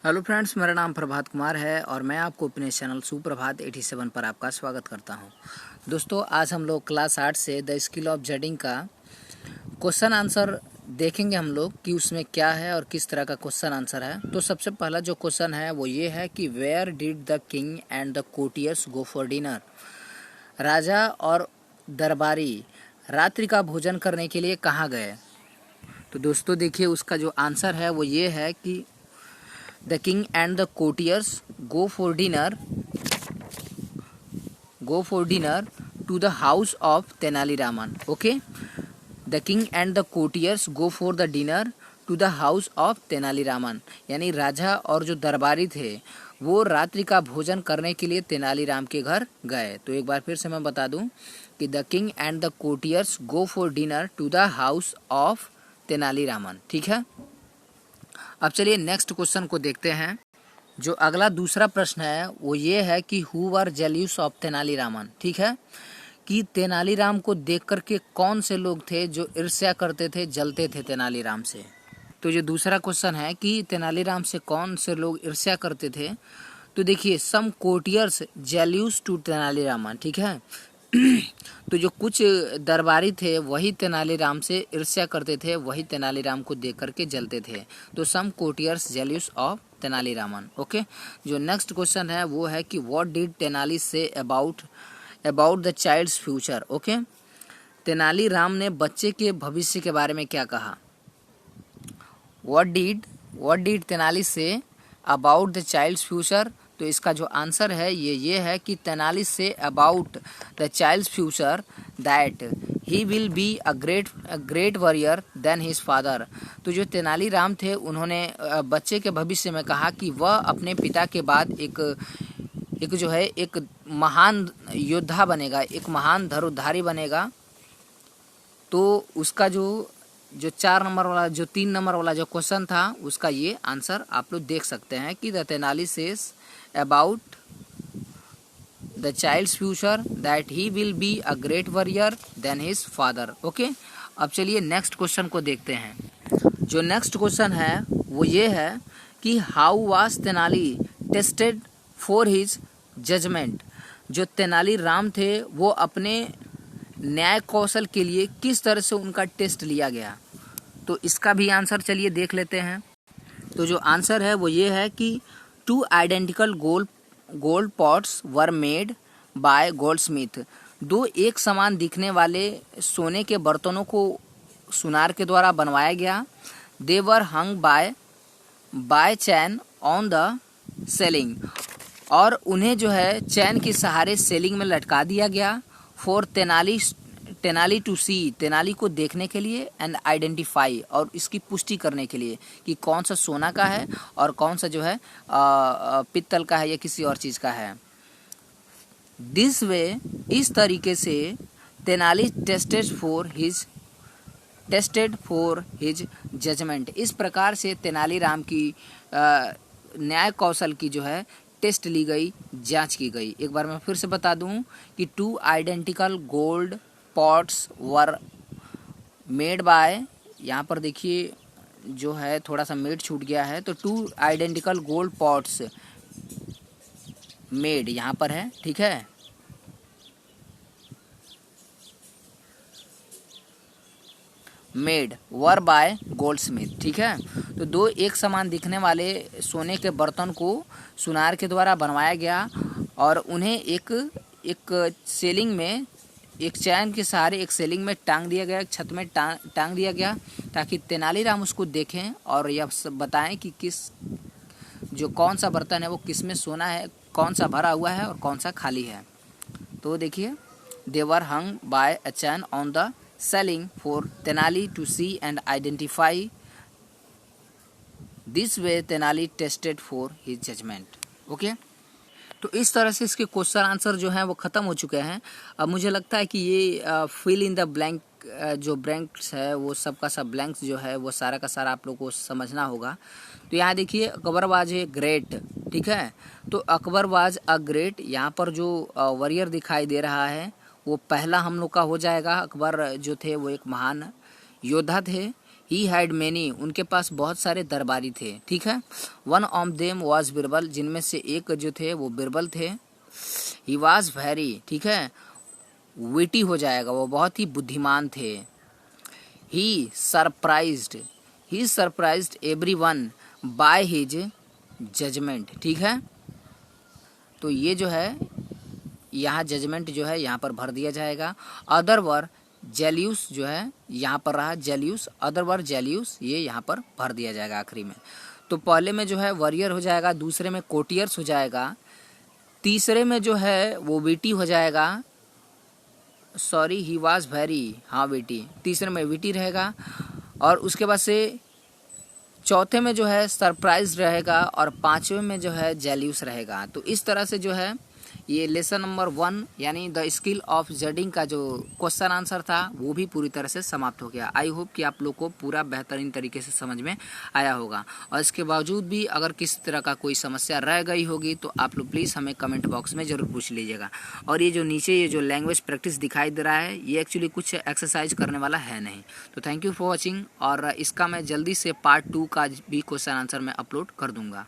Hello friends, मेरा नाम प्रभात कुमार है और मैं आपको अपने चैनल सुप्रभात 87 पर आपका स्वागत करता हूं। दोस्तों, आज हम लोग क्लास 8 से द स्किल ऑफ जजिंग का क्वेश्चन आंसर देखेंगे हम लोग कि उसमें क्या है और किस तरह का क्वेश्चन आंसर है। तो सबसे पहला जो क्वेश्चन है वो ये है कि where did the king and the courtiers go for dinner. राजा और दरबारी रात्रि का भोजन करने के लिए कहाँ गए। तो दोस्तों देखिए, उसका जो आंसर है वो ये है कि The king and the courtiers go for dinner to the house of Tenali Raman. Okay, the king and the courtiers go for the dinner to the house of Tenali Raman. यानी राजा और जो दरबारी थे वो रात्रि का भोजन करने के लिए तेनालीराम के घर गए। तो एक बार फिर से मैं बता दूं कि the king and the courtiers go for dinner to the house of Tenaliraman. ठीक है, अब चलिए नेक्स्ट क्वेश्चन को देखते हैं। जो अगला दूसरा प्रश्न है वो ये है कि हु वर जेल्यूस ऑफ तेनालीरामन। ठीक है, कि तेनालीराम को देख करके कौन से लोग थे जो ईर्ष्या करते थे, जलते थे तेनालीराम से। तो जो दूसरा क्वेश्चन है कि तेनालीराम से कौन से लोग ईर्ष्या करते थे, तो देखिए सम कोर्टियर्स जेल्यूस टू तेनालीरामन। ठीक है, तो जो कुछ दरबारी थे वही तेनालीराम से ईर्ष्या करते थे, वही तेनालीराम को देख करके जलते थे। तो some courtiers jealous of Tenaliraman. Okay, जो नेक्स्ट क्वेश्चन है वो है कि what did Tenali say about the child's future. Okay, Tenaliram ने बच्चे के भविष्य के बारे में क्या कहा। What did Tenali say about the child's future. तो इसका जो आंसर है ये है कि Tenali say about the child's future that he will be a great warrior then his father. तो जो तेनालीराम थे उन्होंने बच्चे के भविष्य में कहा कि वह अपने पिता के बाद एक महान योद्धा बनेगा, एक महान धनुर्धारी बनेगा। तो उसका जो 4 नंबर वाला, जो 3 नंबर वाला जो क्वेश्चन था उसका ये आंसर आप लोग देख सकते हैं कि the Tenali says about the child's future that he will be a great warrior than his father. Okay, अब चलिए नेक्स्ट क्वेश्चन को देखते हैं। जो नेक्स्ट क्वेश्चन है वो ये है कि how was Tenali tested for his judgement. जो तेनाली राम थे वो अपने न्याय कौशल के लिए किस तरह से उनका टेस्ट लिया गया। तो इसका भी आंसर चलिए देख लेते हैं। तो जो आंसर है वो ये है कि 2 identical gold pots were made by Goldsmith. 2 एक समान दिखने वाले सोने के बर्तनों को सुनार के द्वारा बनवाया गया। They were hung by chain on the ceiling, और उन्हें जो है चैन के सहारे सेलिंग में लटका दिया गया। फॉर तेनाली टू सी, तेनाली को देखने के लिए, एंड आइडेंटिफाई, और इसकी पुष्टि करने के लिए कि कौन सा सोना का है और कौन सा जो है पित्तल का है या किसी और चीज का है। दिस वे, इस तरीके से Tenali tested for his judgement. इस प्रकार से तेनालीराम की न्याय कौशल की जो है टेस्ट ली गई, जांच की गई। एक बार मैं फिर से बता दूं कि 2 identical gold pots were made by, यहाँ पर देखिए जो है थोड़ा सा मेड छूट गया है, तो 2 आइडेंटिकल गोल्ड पॉट्स मेड यहाँ पर है। ठीक है, मेड वर बाय गोल्डस्मिथ। ठीक है, तो 2 एक समान दिखने वाले सोने के बर्तन को सुनार के द्वारा बनवाया गया और उन्हें एक सेलिंग में, एक चैन के सहारे एक सेलिंग में टांग दिया गया, एक छत में टांग दिया गया, ताकि तेनालीराम उसको देखें और यह बताएं कि कौन सा बर्तन है वो किस में सोना है, कौन सा भरा हुआ है और कौन सा खाली है। तो देखिए, they were hung by a chain on the ceiling for Tenali to see and identify. This way Tenali tested for his judgement. Okay, तो इस तरह से इसके क्वेश्चन आंसर जो हैं वो ख़त्म हो चुके हैं। अब मुझे लगता है कि ये फिल इन द ब्लैंक जो ब्लैंक्स है वो सब का सब ब्लैंक्स जो है वो सारा का सारा आप लोग को समझना होगा। तो यहाँ देखिए, अकबर वाज ए ग्रेट। ठीक है, तो अकबर वाज अ ग्रेट, यहाँ पर जो वॉरियर दिखाई दे रहा है वो पहला हम लोग का हो जाएगा। अकबर जो थे वो एक महान योद्धा थे। ही हैड मैनी, उनके पास बहुत सारे दरबारी थे, ठीक है। One of them was Birbal, जिनमें से एक जो थे वो बिरबल थे। ही वॉज वेरी, ठीक है, विटी हो जाएगा, वो बहुत ही बुद्धिमान थे। He surprised everyone by his judgement, ठीक है। तो ये जो है यहाँ जजमेंट जो है यहाँ पर भर दिया जाएगा। अदर वर जेल्यूस जो है यहाँ पर रहा जेल्यूस, अदर वर जेल्यूस, ये यहाँ पर भर दिया जाएगा आखिरी में। तो पहले में जो है वॉरियर हो जाएगा, दूसरे में कोटियर्स हो जाएगा, तीसरे में जो है वो विटी हो जाएगा, सॉरी ही वाज वेरी, हाँ विटी, तीसरे में विटी रहेगा। और उसके बाद से चौथे में जो है सरप्राइज रहेगा और पांचवें में जो है जेल्यूस रहेगा। तो इस तरह से जो है ये लेसन नंबर 1 यानी द स्किल ऑफ जडिंग का जो क्वेश्चन आंसर था वो भी पूरी तरह से समाप्त हो गया। आई होप कि आप लोग को पूरा बेहतरीन तरीके से समझ में आया होगा। और इसके बावजूद भी अगर किसी तरह का कोई समस्या रह गई होगी तो आप लोग प्लीज़ हमें कमेंट बॉक्स में ज़रूर पूछ लीजिएगा। और ये जो नीचे ये जो लैंग्वेज प्रैक्टिस दिखाई दे रहा है ये एक्चुअली कुछ एक्सरसाइज करने वाला है नहीं। तो थैंक यू फॉर वॉचिंग, और इसका मैं जल्दी से पार्ट 2 का भी क्वेश्चन आंसर मैं अपलोड कर दूँगा।